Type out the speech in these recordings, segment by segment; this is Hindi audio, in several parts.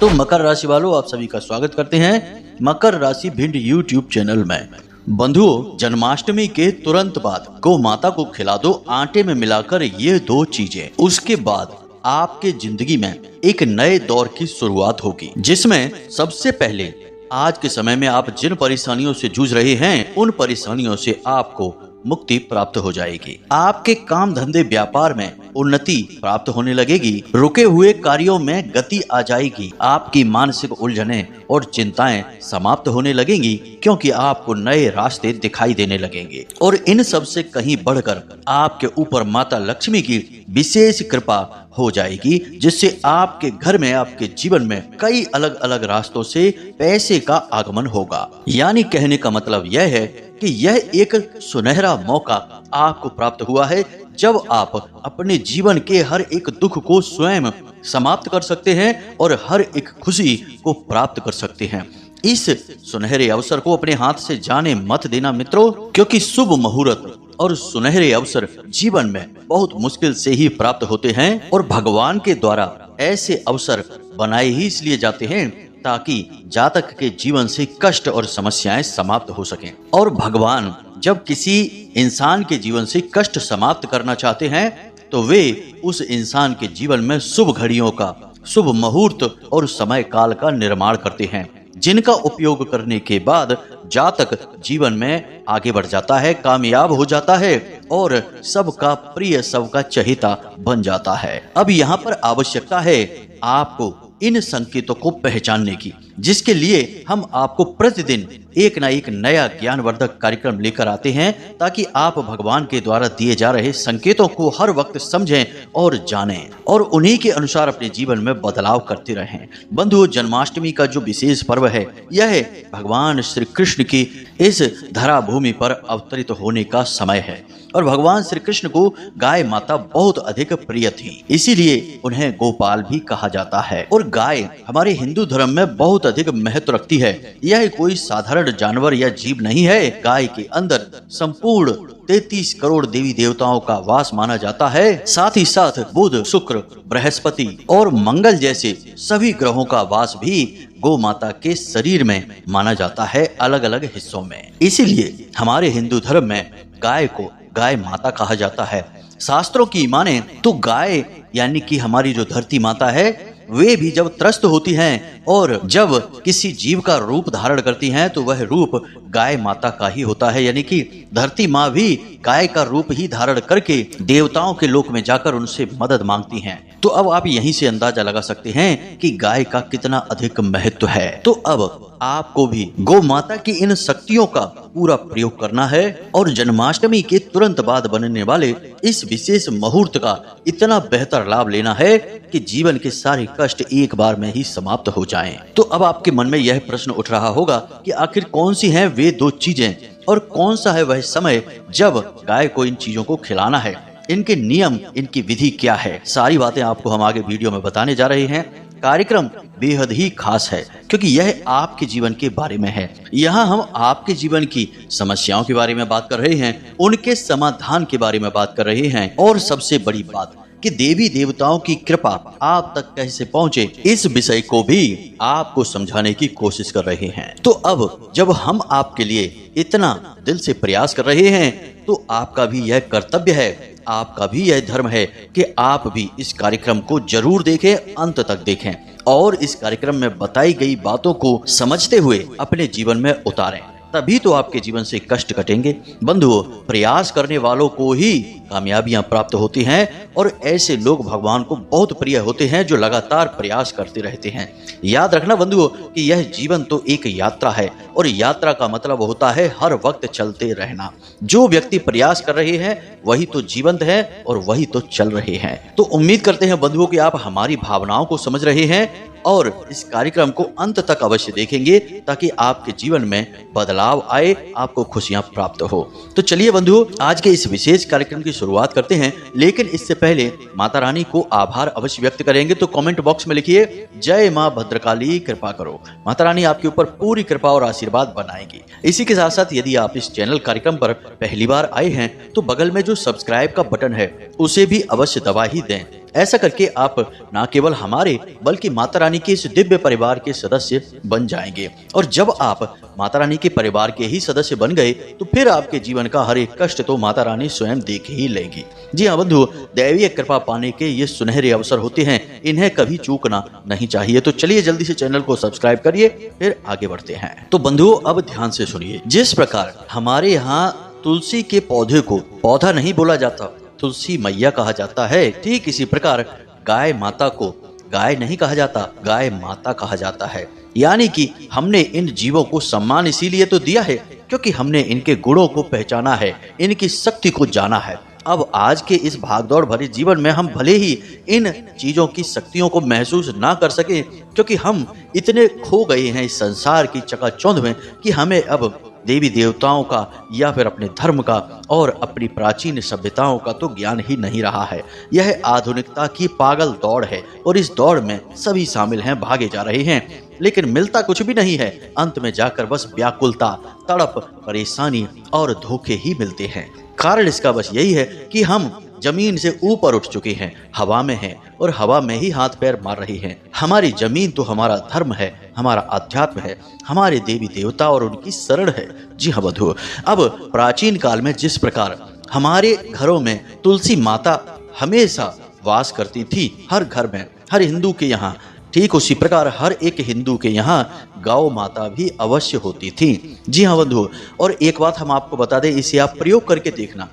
तो मकर राशि वालों, आप सभी का स्वागत करते हैं मकर राशि भिंड यूट्यूब चैनल में। बंधुओं, जन्माष्टमी के तुरंत बाद गौ माता को खिला दो आटे में मिलाकर ये दो चीजें। उसके बाद आपके जिंदगी में एक नए दौर की शुरुआत होगी, जिसमें सबसे पहले आज के समय में आप जिन परेशानियों से जूझ रहे हैं उन परेशानियों से आपको मुक्ति प्राप्त हो जाएगी। आपके काम धंधे व्यापार में उन्नति प्राप्त होने लगेगी। रुके हुए कार्यों में गति आ जाएगी। आपकी मानसिक उलझनें और चिंताएं समाप्त होने लगेंगी, क्योंकि आपको नए रास्ते दिखाई देने लगेंगे। और इन सब से कहीं बढ़कर आपके ऊपर माता लक्ष्मी की विशेष कृपा हो जाएगी, जिससे आपके घर में, आपके जीवन में कई अलग अलग रास्तों से पैसे का आगमन होगा। यानी कहने का मतलब यह है कि यह एक सुनहरा मौका आपको प्राप्त हुआ है, जब आप अपने जीवन के हर एक दुख को स्वयं समाप्त कर सकते हैं और हर एक खुशी को प्राप्त कर सकते हैं। इस सुनहरे अवसर को अपने हाथ से जाने मत देना मित्रों, क्योंकि शुभ मुहूर्त और सुनहरे अवसर जीवन में बहुत मुश्किल से ही प्राप्त होते हैं और भगवान के द्वारा ऐसे अवसर बनाए ही इसलिए जाते हैं ताकि जातक के जीवन से कष्ट और समस्याएं समाप्त हो सकें। और भगवान जब किसी इंसान के जीवन से कष्ट समाप्त करना चाहते हैं तो वे उस इंसान के जीवन में शुभ घड़ियों का, शुभ मुहूर्त और समय काल का निर्माण करते हैं, जिनका उपयोग करने के बाद जातक जीवन में आगे बढ़ जाता है, कामयाब हो जाता है और सबका प्रिय, सबका चहेता बन जाता है। अब यहाँ पर आवश्यकता है आपको इन संकेतों को पहचानने की, जिसके लिए हम आपको प्रतिदिन एक ना एक नया ज्ञानवर्धक कार्यक्रम लेकर आते हैं, ताकि आप भगवान के द्वारा दिए जा रहे संकेतों को हर वक्त समझें और जानें और उन्हीं के अनुसार अपने जीवन में बदलाव करते रहें। बंधुओं, जन्माष्टमी का जो विशेष पर्व है, यह भगवान श्री कृष्ण की इस धरा भूमि पर अवतरित होने का समय है। और भगवान श्री कृष्ण को गाय माता बहुत अधिक प्रिय थी, इसीलिए उन्हें गोपाल भी कहा जाता है। और गाय हमारे हिंदू धर्म में बहुत अधिक महत्व रखती है। यह कोई साधारण जानवर या जीव नहीं है। गाय के अंदर संपूर्ण 33 करोड़ देवी देवताओं का वास माना जाता है। साथ ही साथ बुध, शुक्र, बृहस्पति और मंगल जैसे सभी ग्रहों का वास भी गौ माता के शरीर में माना जाता है, अलग अलग हिस्सों में। इसीलिए हमारे हिंदू धर्म में गाय को गाय माता कहा जाता है। शास्त्रों की माने तो गाय यानी कि हमारी जो धरती माता है, वे भी जब त्रस्त होती हैं और जब किसी जीव का रूप धारण करती हैं तो वह रूप गाय माता का ही होता है। यानी कि धरती माँ भी गाय का रूप ही धारण करके देवताओं के लोक में जाकर उनसे मदद मांगती हैं। तो अब आप यहीं से अंदाजा लगा सकते हैं कि गाय का कितना अधिक महत्व है। तो अब आपको भी गौ माता की इन शक्तियों का पूरा प्रयोग करना है और जन्माष्टमी के तुरंत बाद बनने वाले इस विशेष मुहूर्त का इतना बेहतर लाभ लेना है कि जीवन के सारे कष्ट एक बार में ही समाप्त हो जाएं। तो अब आपके मन में यह प्रश्न उठ रहा होगा कि आखिर कौन सी हैं वे दो चीजें और कौन सा है वह समय जब गाय को इन चीजों को खिलाना है, इनके नियम, इनकी विधि क्या है। सारी बातें आपको हम आगे वीडियो में बताने जा रहे हैं। कार्यक्रम बेहद ही खास है, क्योंकि यह आपके जीवन के बारे में है। यहाँ हम आपके जीवन की समस्याओं के बारे में बात कर रहे हैं, उनके समाधान के बारे में बात कर रहे हैं और सबसे बड़ी बात कि देवी देवताओं की कृपा आप तक कैसे पहुँचे, इस विषय को भी आपको समझाने की कोशिश कर रहे हैं। तो अब जब हम आपके लिए इतना दिल से प्रयास कर रहे हैं तो आपका भी यह कर्तव्य है, आपका भी यह धर्म है कि आप भी इस कार्यक्रम को जरूर देखें, अंत तक देखें और इस कार्यक्रम में बताई गई बातों को समझते हुए अपने जीवन में उतारें। तभी तो आपके जीवन से कष्ट कटेंगे। बंधुओं, प्रयास करने वालों को ही कामयाबियां प्राप्त होती हैं और ऐसे लोग भगवान को बहुत प्रिय होते हैं जो लगातार प्रयास करते रहते हैं। याद रखना बंधुओं कि यह जीवन तो एक यात्रा है और यात्रा का मतलब होता है हर वक्त चलते रहना। जो व्यक्ति प्रयास कर रहे हैं वही तो जीवंत है और वही तो चल रहे हैं। तो उम्मीद करते हैं बंधुओं कि आप हमारी भावनाओं को समझ रहे हैं और इस कार्यक्रम को अंत तक अवश्य देखेंगे, ताकि आपके जीवन में बदलाव आए, आपको खुशियां प्राप्त हो। तो चलिए बंधुओं, आज के इस विशेष कार्यक्रम की शुरुआत करते हैं, लेकिन इससे पहले माता रानी को आभार अवश्य व्यक्त करेंगे। तो कमेंट बॉक्स में लिखिए, जय माँ भद्रकाली कृपा करो। माता रानी आपके ऊपर पूरी कृपा और आशीर्वाद बनाएगी। इसी के साथ साथ यदि आप इस चैनल कार्यक्रम पर पहली बार आए हैं तो बगल में जो सब्सक्राइब का बटन है उसे भी अवश्य दबा ही दें, ऐसा करके आप न केवल हमारे बल्कि माता रानी के इस दिव्य परिवार के सदस्य बन जाएंगे। और जब आप माता रानी के परिवार के ही सदस्य बन गए तो फिर आपके जीवन का हर एक कष्ट तो माता रानी स्वयं देख ही लेगी। जी हाँ बंधु, दैवीय कृपा पाने के ये सुनहरे अवसर होते हैं, इन्हें कभी चूकना नहीं चाहिए। तो चलिए जल्दी से चैनल को सब्सक्राइब करिए, फिर आगे बढ़ते हैं। तो बंधुओं अब ध्यान से सुनिए, जिस प्रकार हमारे यहाँ तुलसी के पौधे को पौधा नहीं बोला जाता, तुलसी मैया कहा जाता है, ठीक इसी प्रकार गाय माता को गाय नहीं कहा जाता, गाय माता कहा जाता है। यानी कि हमने इन जीवों को सम्मान इसीलिए तो दिया है क्योंकि हमने इनके गुणों को पहचाना है, इनकी शक्ति को जाना है। अब आज के इस भागदौड़ भरे जीवन में हम भले ही इन चीजों की शक्तियों को महसूस ना कर सके क्योंकि हम इतने खो गए हैं इस संसार की चकाचौंध में कि हमें अब देवी देवताओं का या फिर अपने धर्म का और अपनी प्राचीन सभ्यताओं का तो ज्ञान ही नहीं रहा है। यह आधुनिकता की पागल दौड़ है और इस दौड़ में सभी शामिल हैं, भागे जा रहे हैं, लेकिन मिलता कुछ भी नहीं है। अंत में जाकर बस व्याकुलता, तड़प, परेशानी और धोखे ही मिलते हैं। कारण इसका बस यही है कि हम जमीन से ऊपर उठ चुके हैं, हवा में हैं और हवा में ही हाथ पैर मार रही हैं। हमारी जमीन तो हमारा धर्म है, हमारा अध्यात्म है, हमारे देवी देवता और उनकी शरण है। जी हाँ बंधु, अब प्राचीन काल में जिस प्रकार हमारे घरों में तुलसी माता हमेशा वास करती थी, हर घर में, हर हिंदू के यहाँ, ठीक उसी प्रकार हर एक हिंदू के यहाँ गौ माता भी अवश्य होती थी। जी हाँ बंधु, और एक बात हम आपको बता दें, इसे आप प्रयोग करके देखना।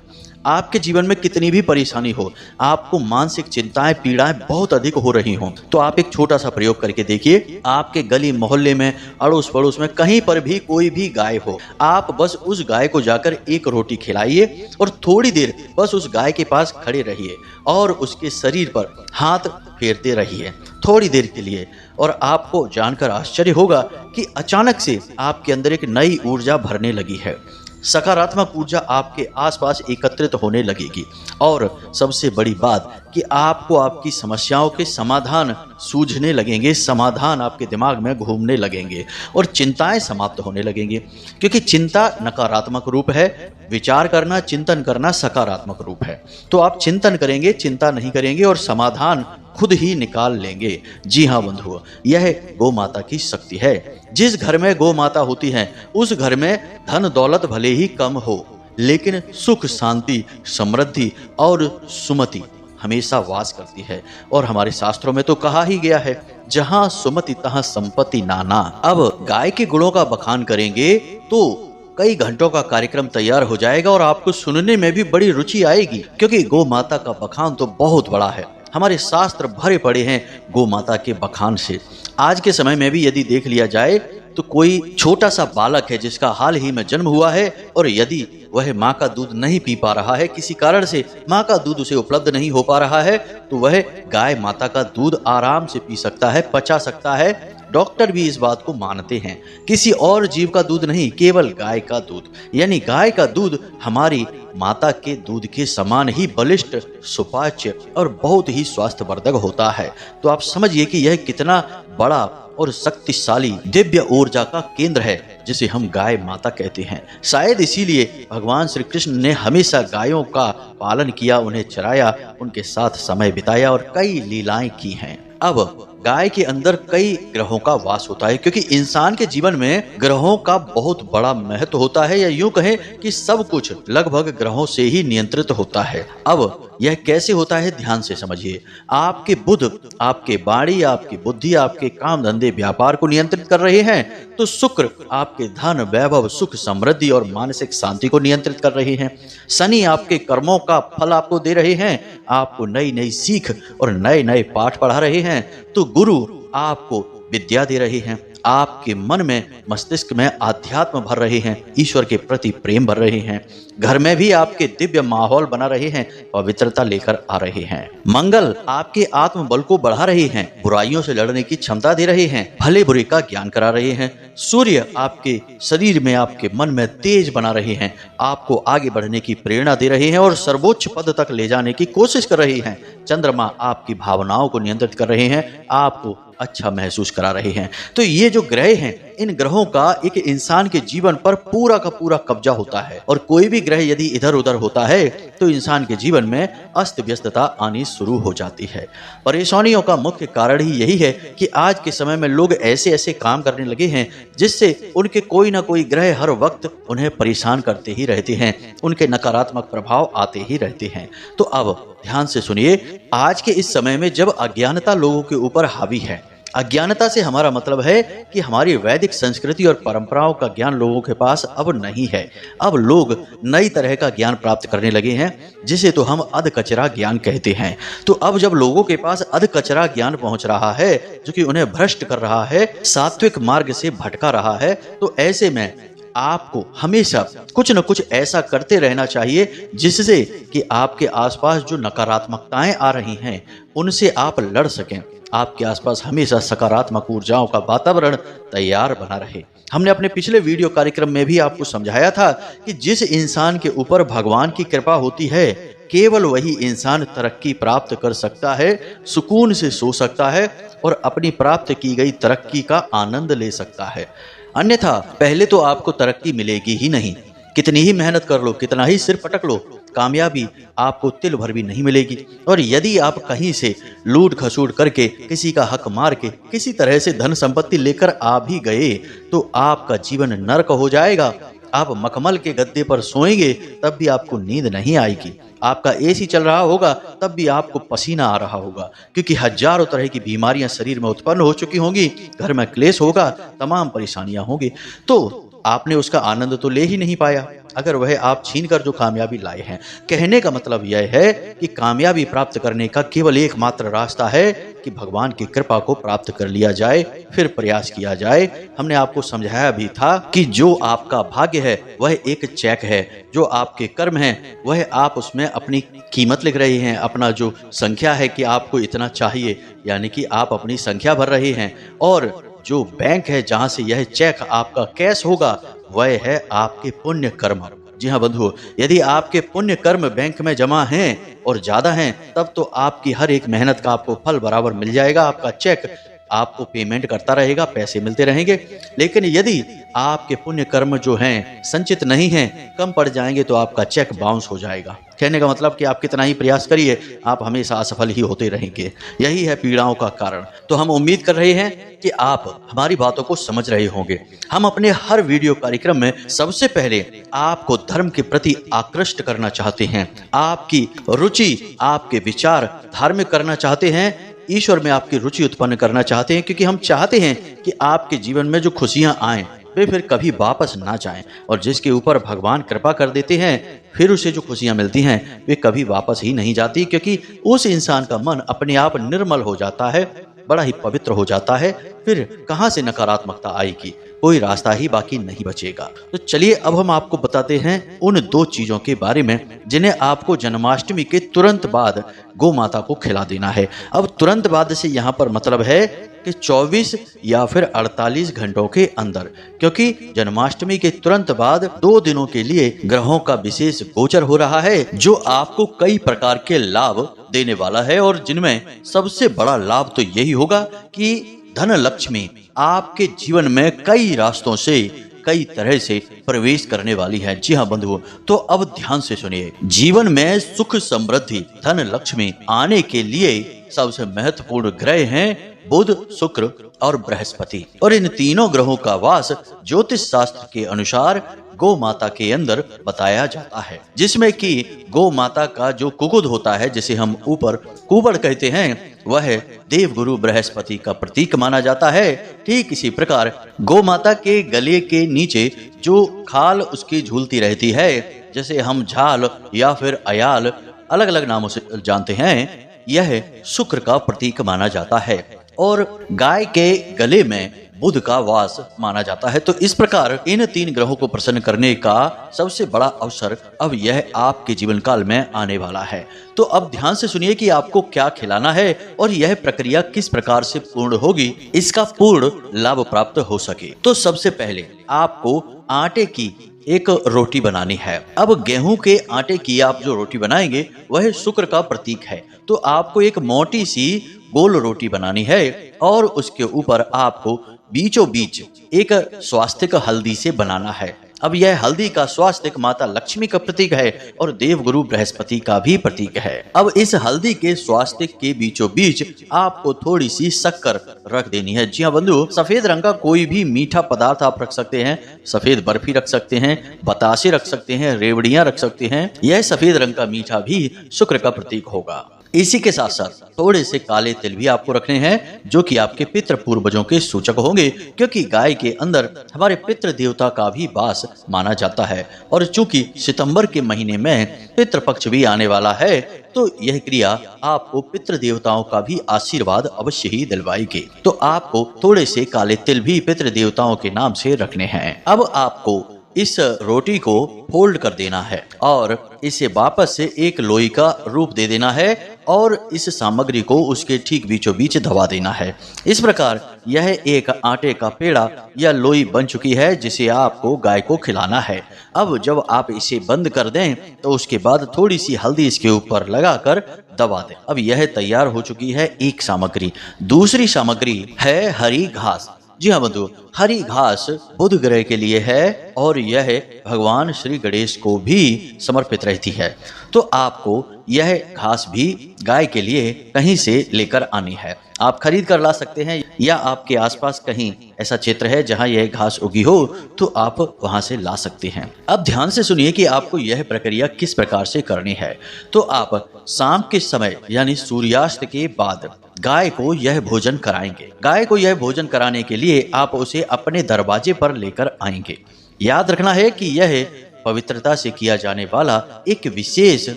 आपके जीवन में कितनी भी परेशानी हो, आपको मानसिक चिंताएं, पीड़ाएं बहुत अधिक हो रही हों, तो आप एक छोटा सा प्रयोग करके देखिए। आपके गली मोहल्ले में, अड़ोस पड़ोस में, कहीं पर भी कोई भी गाय हो, आप बस उस गाय को जाकर एक रोटी खिलाइए और थोड़ी देर बस उस गाय के पास खड़े रहिए और उसके शरीर पर हाथ फेरते रहिए थोड़ी देर के लिए, और आपको जानकर आश्चर्य होगा कि अचानक से आपके अंदर एक नई ऊर्जा भरने लगी है। सकारात्मक ऊर्जा आपके आसपास एकत्रित होने लगेगी और सबसे बड़ी बात कि आपको आपकी समस्याओं के समाधान सूझने लगेंगे, समाधान आपके दिमाग में घूमने लगेंगे और चिंताएं समाप्त होने लगेंगी। क्योंकि चिंता नकारात्मक रूप है, विचार करना, चिंतन करना सकारात्मक रूप है। तो आप चिंतन करेंगे, चिंता नहीं करेंगे और समाधान खुद ही निकाल लेंगे। जी हाँ बंधुओं, यह गौ माता की शक्ति है। जिस घर में गौ माता होती है उस घर में धन दौलत भले ही कम हो, लेकिन सुख, शांति, समृद्धि और सुमति हमेशा वास करती है। और हमारे शास्त्रों में तो कहा ही गया है, जहां सुमति तहां संपत्ति नाना। अब गाय के गुणों का बखान करेंगे तो कई घंटों का कार्यक्रम तैयार हो जाएगा और आपको सुनने में भी बड़ी रुचि आएगी, क्योंकि गौ माता का बखान तो बहुत बड़ा है। हमारे शास्त्र भरे पड़े हैं गौ माता के बखान से। आज के समय में भी यदि देख लिया जाए तो कोई छोटा सा बालक है जिसका हाल ही में जन्म हुआ है और यदि वह माँ का दूध नहीं पी पा रहा है, किसी कारण से माँ का दूध उसे उपलब्ध नहीं हो पा रहा है, तो वह गाय माता का दूध आराम से पी सकता है, पचा सकता है। डॉक्टर भी इस बात को मानते हैं। किसी और जीव का दूध नहीं, केवल गाय का दूध, यानी गाय का दूध हमारी माता के दूध के समान ही बलिष्ठ, सुपाच्य और बहुत ही स्वास्थ्यवर्धक होता है। तो आप समझिए कि यह कितना बड़ा और शक्तिशाली दिव्य ऊर्जा का केंद्र है जिसे हम गाय माता कहते हैं। शायद इसीलिए भगवान श्री कृष्ण ने हमेशा गायों का पालन किया, उन्हें चराया, उनके साथ समय बिताया और कई लीलाएं की हैं। अब गाय के अंदर कई ग्रहों का वास होता है, क्योंकि इंसान के जीवन में ग्रहों का बहुत बड़ा महत्व होता है, या यूं कहें कि सब कुछ लगभग ग्रहों से ही नियंत्रित होता है। अब यह कैसे होता है, ध्यान से समझिए। आपके बुध आपके वाणी, आपकी बुद्धि, आपके काम धंधे, व्यापार को नियंत्रित कर रहे हैं, तो शुक्र आपके धन, वैभव, सुख, समृद्धि और मानसिक शांति को नियंत्रित कर रहे हैं। शनि आपके कर्मों का फल आपको दे रहे हैं, आपको नई नई सीख और नए नए पाठ पढ़ा रहे हैं। तो गुरु आपको विद्या दे रहे हैं, आपके मन में, मस्तिष्क में आध्यात्म भर रहे हैं, ईश्वर के प्रति प्रेम भर रहे हैं। घर में भी आपके दिव्य माहौल बना रहे हैं, पवित्रता लेकर आ रहे हैं। मंगल आपके आत्मबल को बढ़ा रहे हैं, बुराइयों से लड़ने की क्षमता दे रहे हैं, भले बुरे का ज्ञान करा रहे हैं। सूर्य आपके शरीर में, आपके मन में तेज बना रहे हैं, आपको आगे बढ़ने की प्रेरणा दे रहे हैं और सर्वोच्च पद तक ले जाने की कोशिश कर रहे हैं। चंद्रमा आपकी भावनाओं को नियंत्रित कर रहे हैं, आपको अच्छा महसूस करा रहे हैं। तो ये जो ग्रह हैं इन ग्रहों का एक इंसान के जीवन पर पूरा का पूरा कब्जा होता है और कोई भी ग्रह यदि इधर उधर होता है तो इंसान के जीवन में अस्त व्यस्तता आनी शुरू हो जाती है। परेशानियों का मुख्य कारण ही यही है कि आज के समय में लोग ऐसे ऐसे काम करने लगे हैं जिससे उनके कोई ना कोई ग्रह हर वक्त उन्हें परेशान करते ही रहते हैं, उनके नकारात्मक प्रभाव आते ही रहते हैं। तो अब ध्यान से सुनिए, आज के इस समय में जब अज्ञानता लोगों के ऊपर हावी है, अज्ञानता से हमारा मतलब है कि हमारी वैदिक संस्कृति और परंपराओं का ज्ञान लोगों के पास अब नहीं है। अब लोग नई तरह का ज्ञान प्राप्त करने लगे हैं जिसे तो हम अध कचरा ज्ञान कहते हैं। तो अब जब लोगों के पास अध कचरा ज्ञान पहुंच रहा है जो कि उन्हें भ्रष्ट कर रहा है, सात्विक मार्ग से भटका रहा है, तो ऐसे में आपको हमेशा कुछ न कुछ ऐसा करते रहना चाहिए जिससे कि आपके आसपास जो नकारात्मकताएं आ रही हैं उनसे आप लड़ सकें, आपके आसपास हमेशा सकारात्मक ऊर्जाओं का वातावरण तैयार बना रहे। हमने अपने पिछले वीडियो कार्यक्रम में भी आपको समझाया था कि जिस इंसान के ऊपर भगवान की कृपा होती है केवल वही इंसान तरक्की प्राप्त कर सकता है, सुकून से सो सकता है और अपनी प्राप्त की गई तरक्की का आनंद ले सकता है। अन्यथा पहले तो आपको तरक्की मिलेगी ही नहीं, कितनी ही मेहनत कर लो, कितना ही सिर पटक लो, कामयाबी आपको तिल भर भी नहीं मिलेगी। और यदि आप कहीं से लूट खसूट करके, किसी का हक मार के, किसी तरह से धन संपत्ति लेकर आ भी गए तो आपका जीवन नरक हो जाएगा। आप मखमल के गद्दे पर सोएंगे तब भी आपको नींद नहीं आएगी, आपका एसी चल रहा होगा तब भी आपको पसीना आ रहा होगा, क्योंकि हजारों तरह की बीमारियां शरीर में उत्पन्न हो चुकी होंगी, घर में क्लेश होगा, तमाम परेशानियां होंगी। तो आपने उसका आनंद तो ले ही नहीं पाया अगर वह आप छीन कर जो कामयाबी लाए हैं। कहने का मतलब यह है कि कामयाबी प्राप्त करने का केवल एकमात्र रास्ता है कि भगवान की कृपा को प्राप्त कर लिया जाए, फिर प्रयास किया जाए। हमने आपको समझाया भी था कि जो आपका भाग्य है वह एक चेक है, जो आपके कर्म है वह आप उसमें अपनी कीमत लिख रहे हैं, अपना जो संख्या है कि आपको इतना चाहिए, यानी कि आप अपनी संख्या भर रहे हैं, और जो बैंक है जहां से यह चेक आपका कैश होगा वह है आपके पुण्य कर्म। जी हाँ बंधुओं, यदि आपके पुण्य कर्म बैंक में जमा हैं और ज्यादा हैं तब तो आपकी हर एक मेहनत का आपको फल बराबर मिल जाएगा, आपका चेक आपको पेमेंट करता रहेगा, पैसे मिलते रहेंगे। लेकिन यदि आपके पुण्य कर्म जो हैं संचित नहीं हैं, कम पड़ जाएंगे, तो आपका चेक बाउंस हो जाएगा। कहने का मतलब कि आप कितना ही प्रयास करिए आप हमेशा असफल ही होते रहेंगे। यही है पीड़ाओं का कारण। तो हम उम्मीद कर रहे हैं कि आप हमारी बातों को समझ रहे होंगे। हम अपने हर वीडियो कार्यक्रम में सबसे पहले आपको धर्म के प्रति आकृष्ट करना चाहते हैं, आपकी रुचि, आपके विचार धार्मिक करना चाहते हैं, ईश्वर में आपकी रुचि उत्पन्न करना चाहते हैं, क्योंकि हम चाहते हैं कि आपके जीवन में जो खुशियां आएं वे फिर कभी वापस ना जाएं, और जिसके ऊपर भगवान कृपा कर देते हैं फिर उसे जो खुशियां मिलती हैं वे कभी वापस ही नहीं जाती, क्योंकि उस इंसान का मन अपने आप निर्मल हो जाता है, बड़ा ही पवित्र हो जाता है। फिर कहां से नकारात्मकता आएगी, कोई रास्ता ही बाकी नहीं बचेगा। तो चलिए अब हम आपको बताते हैं उन दो चीजों के बारे में जिन्हें आपको जन्माष्टमी के तुरंत बाद गौ माता को खिला देना है। अब तुरंत बाद से यहाँ पर मतलब है कि 24 या फिर 48 घंटों के अंदर, क्योंकि जन्माष्टमी के तुरंत बाद 2 दिनों के लिए ग्रहों का विशेष गोचर हो रहा है जो आपको कई प्रकार के लाभ देने वाला है, और जिनमें सबसे बड़ा लाभ तो यही होगा कि धन लक्ष्मी आपके जीवन में कई रास्तों से, कई तरह से प्रवेश करने वाली है। जी हाँ बंधुओं, तो अब ध्यान से सुनिए। जीवन में सुख, समृद्धि, धन लक्ष्मी आने के लिए सबसे महत्वपूर्ण ग्रह हैं बुध, शुक्र और बृहस्पति, और इन तीनों ग्रहों का वास ज्योतिष शास्त्र के अनुसार गौ माता के अंदर बताया जाता है, जिसमें कि गौ माता का जो कुकुद होता है, जिसे हम ऊपर कुबड़ कहते हैं, वह देवगुरु बृहस्पति का प्रतीक माना जाता है। ठीक इसी प्रकार गौ माता के गले के नीचे जो खाल उसकी झूलती रहती है, जैसे हम झाल या फिर अयाल अलग अलग नामों से जानते हैं, यह शुक्र का प्रतीक माना जाता है, और गाय के गले में बुध का वास माना जाता है। तो इस प्रकार इन 3 ग्रहों को प्रसन्न करने का सबसे बड़ा अवसर अब यह आपके जीवन काल में आने वाला है। तो अब ध्यान से सुनिए कि आपको क्या खिलाना है और यह प्रक्रिया किस प्रकार से पूर्ण होगी, इसका पूर्ण लाभ प्राप्त हो सके। तो सबसे पहले आपको आटे की एक रोटी बनानी है। अब गेहूं के आटे की आप जो रोटी बनाएंगे वह शुक्र का प्रतीक है, तो आपको एक मोटी सी गोल रोटी बनानी है और उसके ऊपर आपको बीचों बीच एक स्वास्तिक हल्दी से बनाना है। अब यह हल्दी का स्वास्तिक माता लक्ष्मी का प्रतीक है और देवगुरु बृहस्पति का भी प्रतीक है। अब इस हल्दी के स्वास्तिक के बीचों बीच आपको थोड़ी सी शक्कर रख देनी है। जी हाँ बंधु, सफेद रंग का कोई भी मीठा पदार्थ आप रख सकते हैं। सफेद बर्फी रख सकते हैं, बतासे रख सकते हैं, रेवड़ियां रख सकते हैं। यह सफेद रंग का मीठा भी शुक्र का प्रतीक होगा। इसी के साथ साथ थोड़े से काले तिल भी आपको रखने हैं, जो कि आपके पितृ पूर्वजों के सूचक होंगे, क्योंकि गाय के अंदर हमारे पितृ देवता का भी वास माना जाता है। और चूंकि सितंबर के महीने में पितृपक्ष भी आने वाला है, तो यह क्रिया आपको पितृ देवताओं का भी आशीर्वाद अवश्य ही दिलवाएगी। तो आपको थोड़े से काले तिल भी पितृ देवताओं के नाम से रखने हैं। अब आपको इस रोटी को फोल्ड कर देना है और इसे वापस से एक लोई का रूप दे देना है और इस सामग्री को उसके ठीक बीचों बीच दबा देना है। इस प्रकार यह एक आटे का पेड़ा या लोई बन चुकी है, जिसे आपको गाय को खिलाना है। अब जब आप इसे बंद कर दें तो उसके बाद थोड़ी सी हल्दी इसके ऊपर लगाकर दबा दें। अब यह तैयार हो चुकी है एक सामग्री। दूसरी सामग्री है हरी घास। जी हाँ बंधु, हरी घास बुध ग्रह के लिए है और यह भगवान श्री गणेश को भी समर्पित रहती है। तो आपको यह घास भी गाय के लिए कहीं से लेकर आनी है। आप खरीद कर ला सकते हैं या आपके आसपास कहीं ऐसा क्षेत्र है जहां यह घास उगी हो तो आप वहां से ला सकते हैं। अब ध्यान से सुनिए कि आपको यह प्रक्रिया किस प्रकार से करनी है। तो आप शाम के समय यानी सूर्यास्त के बाद गाय को यह भोजन कराएंगे। गाय को यह भोजन कराने के लिए आप उसे अपने दरवाजे पर लेकर आएंगे। याद रखना है कि यह पवित्रता से किया जाने वाला एक विशेष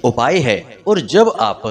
उपाय है और जब आप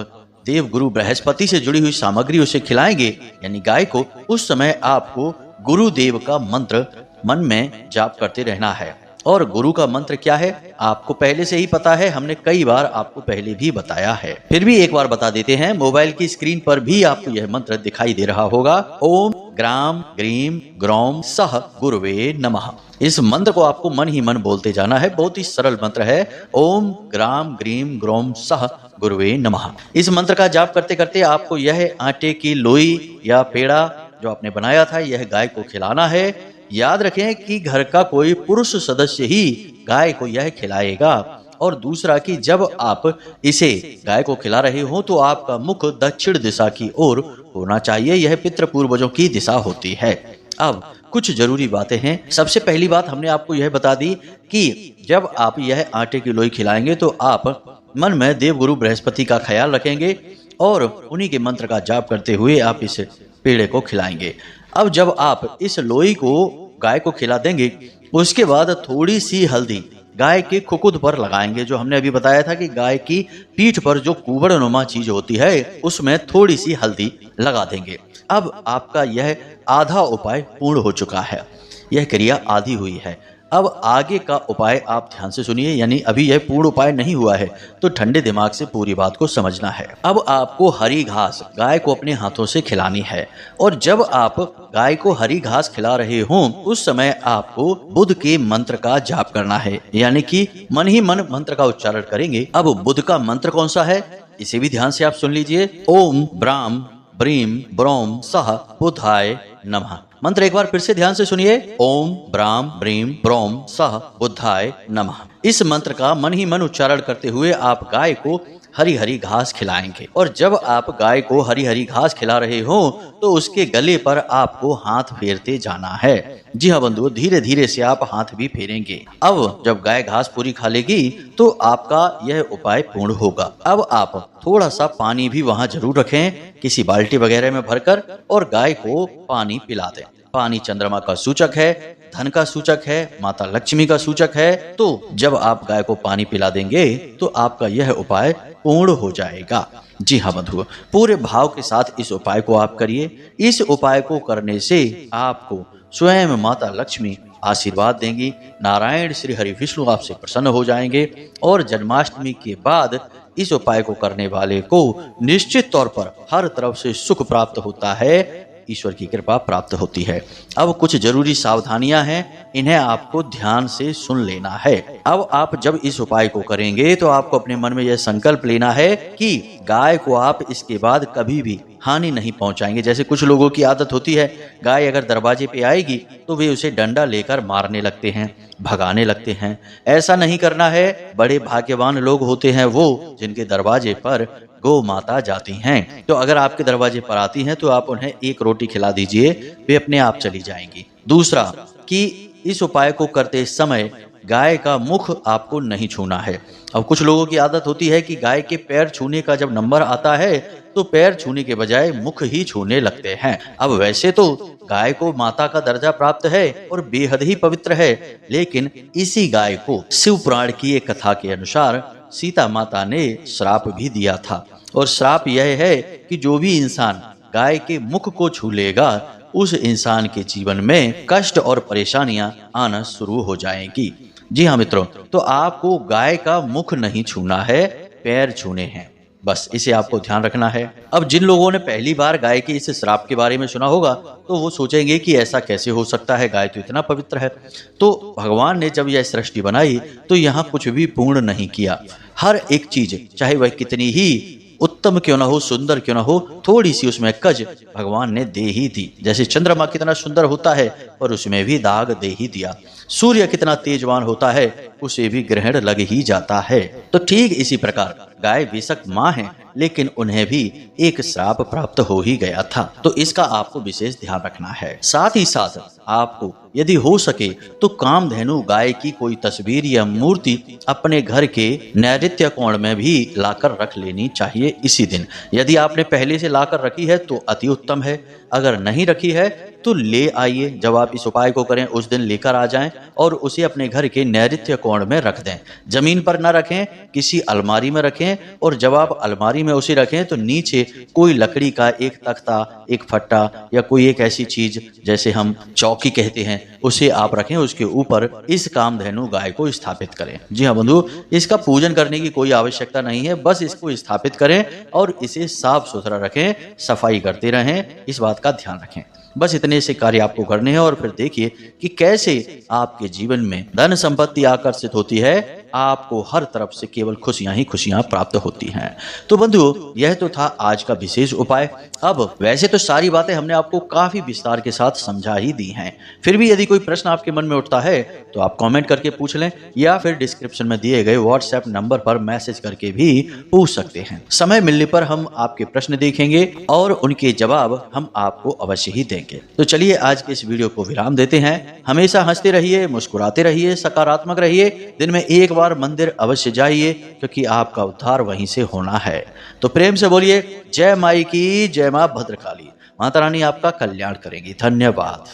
देवगुरु बृहस्पति से जुड़ी हुई सामग्री उसे खिलाएंगे यानी गाय को, उस समय आपको गुरुदेव का मंत्र मन में जाप करते रहना है। और गुरु का मंत्र क्या है आपको पहले से ही पता है, हमने कई बार आपको पहले भी बताया है, फिर भी एक बार बता देते हैं। मोबाइल की स्क्रीन पर भी आपको यह मंत्र दिखाई दे रहा होगा, ओम ग्राम ग्रीम ग्रौम सह गुरुवे नमः। इस मंत्र को आपको मन ही मन बोलते जाना है। बहुत ही सरल मंत्र है, ओम ग्राम ग्रीम ग्रौम सह गुरुवे नमः। इस मंत्र का जाप करते करते आपको यह आटे की लोई या पेड़ा जो आपने बनाया था यह गाय को खिलाना है। याद रखें कि घर का कोई पुरुष सदस्य ही गाय को यह खिलाएगा। और दूसरा कि जब आप इसे गाय को खिला रहे हो तो आपका मुख दक्षिण दिशा की ओर होना चाहिए। यह पितृ पूर्वजों की दिशा होती है। अब कुछ जरूरी बातें हैं। सबसे पहली बात हमने आपको यह बता दी कि जब आप यह आटे की लोई खिलाएंगे तो आप मन में देवगुरु बृहस्पति का ख्याल रखेंगे और उन्हीं के मंत्र का जाप करते हुए आप इस पेड़े को खिलाएंगे। अब जब आप इस लोई को गाय को खिला देंगे उसके बाद थोड़ी सी हल्दी गाय के खुकुद पर लगाएंगे। जो हमने अभी बताया था कि गाय की पीठ पर जो कुबड़नुमा चीज होती है उसमें थोड़ी सी हल्दी लगा देंगे। अब आपका यह आधा उपाय पूर्ण हो चुका है, यह क्रिया आधी हुई है। अब आगे का उपाय आप ध्यान से सुनिए, यानी अभी यह पूर्ण उपाय नहीं हुआ है तो ठंडे दिमाग से पूरी बात को समझना है। अब आपको हरी घास गाय को अपने हाथों से खिलानी है और जब आप गाय को हरी घास खिला रहे हों उस समय आपको बुध के मंत्र का जाप करना है, यानी कि मन ही मन मंत्र का उच्चारण करेंगे। अब बुध का मंत्र कौन सा है इसे भी ध्यान से आप सुन लीजिए, ओम ब्राम ब्रीम ब्रोम सह बुधाय नमः। मंत्र एक बार फिर से ध्यान से सुनिए, ओम ब्राम ब्रीम ब्रोम सह बुधाय नमः। इस मंत्र का मन ही मन उच्चारण करते हुए आप गाय को हरी हरी घास खिलाएंगे और जब आप गाय को हरी हरी घास खिला रहे हो तो उसके गले पर आपको हाथ फेरते जाना है। जी हाँ बंधुओं, धीरे धीरे से आप हाथ भी फेरेंगे। अब जब गाय घास पूरी खा लेगी तो आपका यह उपाय पूर्ण होगा। अब आप थोड़ा सा पानी भी वहाँ जरूर रखें किसी बाल्टी वगैरह में भरकर और गाय को पानी पिला दें। पानी चंद्रमा का सूचक है, धन का सूचक है, माता लक्ष्मी का सूचक है। तो जब आप गाय को पानी पिला देंगे तो आपका यह उपाय पूर्ण हो जाएगा। जी हाँ बंधुओं, पूरे भाव के साथ इस उपाय को आप करिए। इस उपाय को करने से आपको स्वयं माता लक्ष्मी आशीर्वाद देंगी, नारायण श्री हरि विष्णु आपसे प्रसन्न हो जाएंगे और जन्माष्टमी के बाद इस उपाय को करने वाले को निश्चित तौर पर हर तरफ से सुख प्राप्त होता है, ईश्वर की कृपा प्राप्त होती है। अब कुछ जरूरी सावधानियां हैं, इन्हें आपको ध्यान से सुन लेना है। अब आप जब इस उपाय को करेंगे तो आपको अपने मन में यह संकल्प लेना है कि गाय को आप इसके बाद कभी भी हानि नहीं पहुंचाएंगे। जैसे कुछ लोगों की आदत होती है, गाय अगर दरवाजे पे आएगी तो वे उसे डंडा लेकर मारने लगते हैं, भगाने लगते हैं। ऐसा नहीं करना है। बड़े भाग्यवान लोग होते हैं वो जिनके दरवाजे पर गौ माता जाती हैं। तो अगर आपके दरवाजे पर आती हैं तो आप उन्हें एक रोटी खिला दीजिए, वे अपने आप चली जाएंगी। दूसरा कि इस उपाय को करते समय गाय का मुख आपको नहीं छूना है। अब कुछ लोगों की आदत होती है कि गाय के पैर छूने का जब नंबर आता है तो पैर छूने के बजाय मुख ही छूने लगते हैं। अब वैसे तो गाय को माता का दर्जा प्राप्त है और बेहद ही पवित्र है, लेकिन इसी गाय को शिव पुराण की एक कथा के अनुसार सीता माता ने श्राप भी दिया था। और श्राप यह है कि जो भी इंसान गाय के मुख को छू लेगा उस इंसान के जीवन में कष्ट और परेशानियां आना शुरू हो जाएंगी। जी हाँ मित्रों, तो आपको गाय का मुख नहीं छूना है, पैर छूने हैं, बस इसे आपको ध्यान रखना है। अब जिन लोगों ने पहली बार गाय के इस श्राप के बारे में सुना होगा तो वो सोचेंगे कि ऐसा कैसे हो सकता है, गाय तो इतना पवित्र है। तो भगवान ने जब यह सृष्टि बनाई तो यहाँ कुछ भी पूर्ण नहीं किया। हर एक चीज, चाहे वह कितनी ही उत्तम क्यों ना हो, सुंदर क्यों ना हो, थोड़ी सी उसमें कज भगवान ने दे ही दी। जैसे चंद्रमा कितना सुंदर होता है पर उसमें भी दाग दे ही दिया। सूर्य कितना तेजवान होता है उसे भी ग्रहण लग ही जाता है। तो ठीक इसी प्रकार गाय बेशक माँ है लेकिन उन्हें भी एक श्राप प्राप्त हो ही गया था। तो इसका आपको विशेष ध्यान रखना है। साथ ही साथ आपको यदि हो सके तो कामधेनु गाय की कोई तस्वीर या मूर्ति अपने घर के नैऋत्य कोण में भी लाकर रख लेनी चाहिए इसी दिन। यदि आपने पहले से लाकर रखी है तो अति उत्तम है, अगर नहीं रखी है तो ले आइए। जब आप इस उपाय को करें उस दिन लेकर आ जाएं और उसे अपने घर के नैऋत्य कोण में रख दें। जमीन पर न रखें, किसी अलमारी में रखें, और जब आप अलमारी में उसे रखें तो नीचे कोई लकड़ी का एक तख्ता, एक फट्टा या कोई एक ऐसी चीज जैसे हम चौकी कहते हैं उसे आप रखें, उसके ऊपर इस कामधेनु गाय को स्थापित करें। जी हाँ बंधु, इसका पूजन करने की कोई आवश्यकता नहीं है, बस इसको स्थापित करें और इसे साफ सुथरा रखें, सफाई करते रहें, इस बात का ध्यान रखें। बस इतने से कार्य आपको करने हैं और फिर देखिए कि कैसे आपके जीवन में धन संपत्ति आकर्षित होती है, आपको हर तरफ से केवल खुशियां ही खुशियां प्राप्त होती हैं। तो बंधुओं, यह तो था आज का विशेष उपाय। अब वैसे तो सारी बातें हमने आपको काफी विस्तार के साथ समझा ही दी हैं, फिर भी यदि कोई प्रश्न आपके मन में उठता है तो आप कमेंट करके पूछ लें या फिर डिस्क्रिप्शन में दिए गए व्हाट्सएप नंबर पर मैसेज करके भी पूछ सकते हैं। समय मिलने पर हम आपके प्रश्न देखेंगे और उनके जवाब हम आपको अवश्य ही देंगे। तो चलिए आज के इस वीडियो को विराम देते हैं। हमेशा हंसते रहिए, मुस्कुराते रहिए, सकारात्मक रहिए। दिन में एक बार मंदिर अवश्य जाइए क्योंकि आपका उद्धार वहीं से होना है। तो प्रेम से बोलिए जय माई की, जय मां भद्रकाली। माता रानी आपका कल्याण करेगी। धन्यवाद।